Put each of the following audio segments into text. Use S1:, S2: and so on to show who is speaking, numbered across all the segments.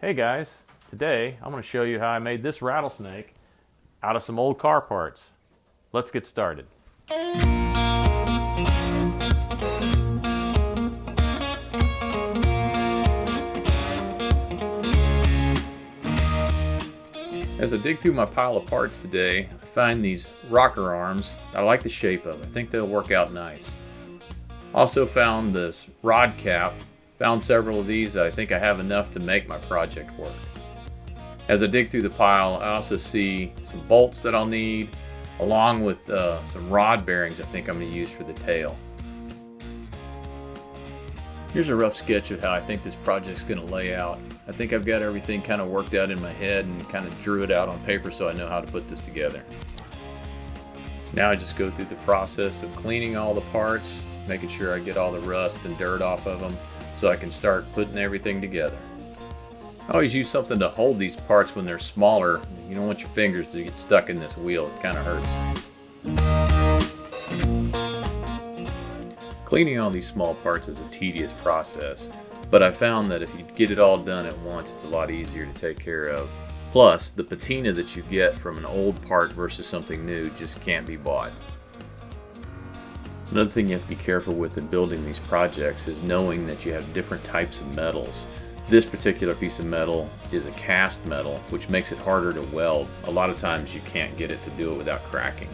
S1: Hey guys, today I'm going to show you how I made this rattlesnake out of some old car parts. Let's get started. As I dig through my pile of parts today, I find these rocker arms. I like the shape of it. I think they'll work out nice. Also found this rod cap. Found several of these that I think I have enough to make my project work. As I dig through the pile, I also see some bolts that I'll need, along with some rod bearings I think I'm going to use for the tail. Here's a rough sketch of how I think this project's going to lay out. I think I've got everything kind of worked out in my head and kind of drew it out on paper so I know how to put this together. Now I just go through the process of cleaning all the parts, making sure I get all the rust and dirt off of them, so I can start putting everything together. I always use something to hold these parts when they're smaller. You don't want your fingers to get stuck in this wheel, it kind of hurts. Cleaning all these small parts is a tedious process, but I found that if you get it all done at once, it's a lot easier to take care of. Plus, the patina that you get from an old part versus something new just can't be bought. Another thing you have to be careful with in building these projects is knowing that you have different types of metals. This particular piece of metal is a cast metal, which makes it harder to weld. A lot of times you can't get it to do it without cracking.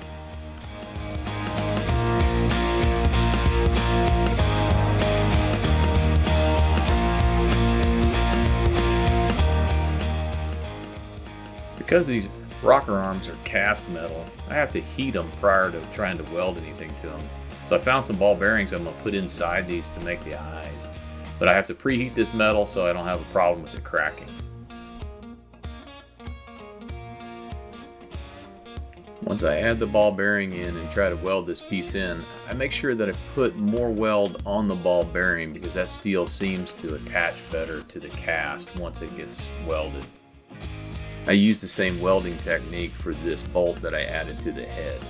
S1: Because these rocker arms are cast metal, I have to heat them prior to trying to weld anything to them. So I found some ball bearings I'm going to put inside these to make the eyes. But I have to preheat this metal so I don't have a problem with it cracking. Once I add the ball bearing in and try to weld this piece in, I make sure that I put more weld on the ball bearing because that steel seems to attach better to the cast once it gets welded. I use the same welding technique for this bolt that I added to the head.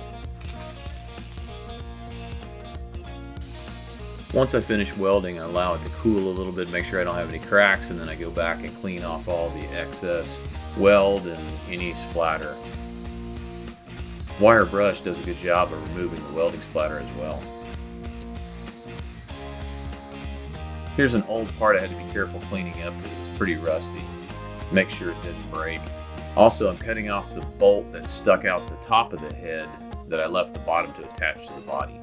S1: Once I finish welding, I allow it to cool a little bit, make sure I don't have any cracks, and then I go back and clean off all the excess weld and any splatter. Wire brush does a good job of removing the welding splatter as well. Here's an old part I had to be careful cleaning up because it was pretty rusty. Make sure it didn't break. Also, I'm cutting off the bolt that stuck out the top of the head that I left the bottom to attach to the body.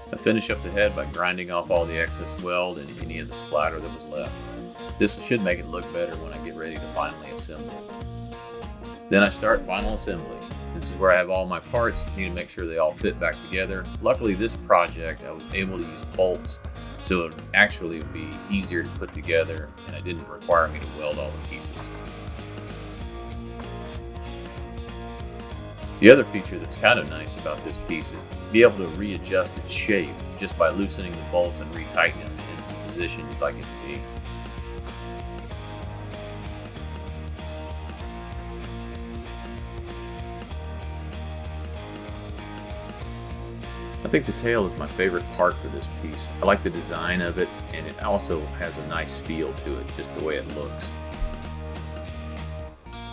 S1: I finish up the head by grinding off all the excess weld and any of the splatter that was left. This should make it look better when I get ready to finally assemble it. Then I start final assembly. This is where I have all my parts. I need to make sure they all fit back together. Luckily, this project I was able to use bolts, so it actually would be easier to put together and it didn't require me to weld all the pieces. The other feature that's kind of nice about this piece is be able to readjust its shape just by loosening the bolts and retightening them into the position you'd like it to be. I think the tail is my favorite part for this piece. I like the design of it, and it also has a nice feel to it, just the way it looks.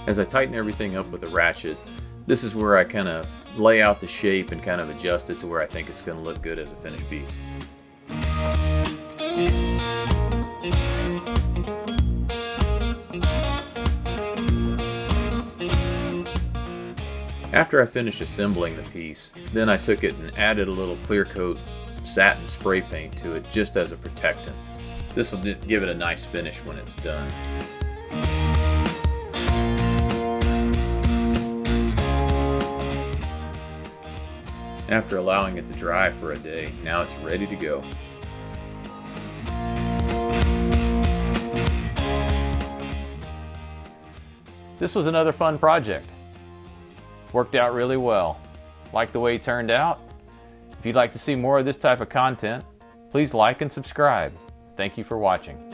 S1: As I tighten everything up with a ratchet, this is where I kind of lay out the shape and kind of adjust it to where I think it's going to look good as a finished piece. After I finished assembling the piece, then I took it and added a little clear coat satin spray paint to it just as a protectant. This will give it a nice finish when it's done. After allowing it to dry for a day, now it's ready to go. This was another fun project. Worked out really well. Like the way it turned out? If you'd like to see more of this type of content, please like and subscribe. Thank you for watching.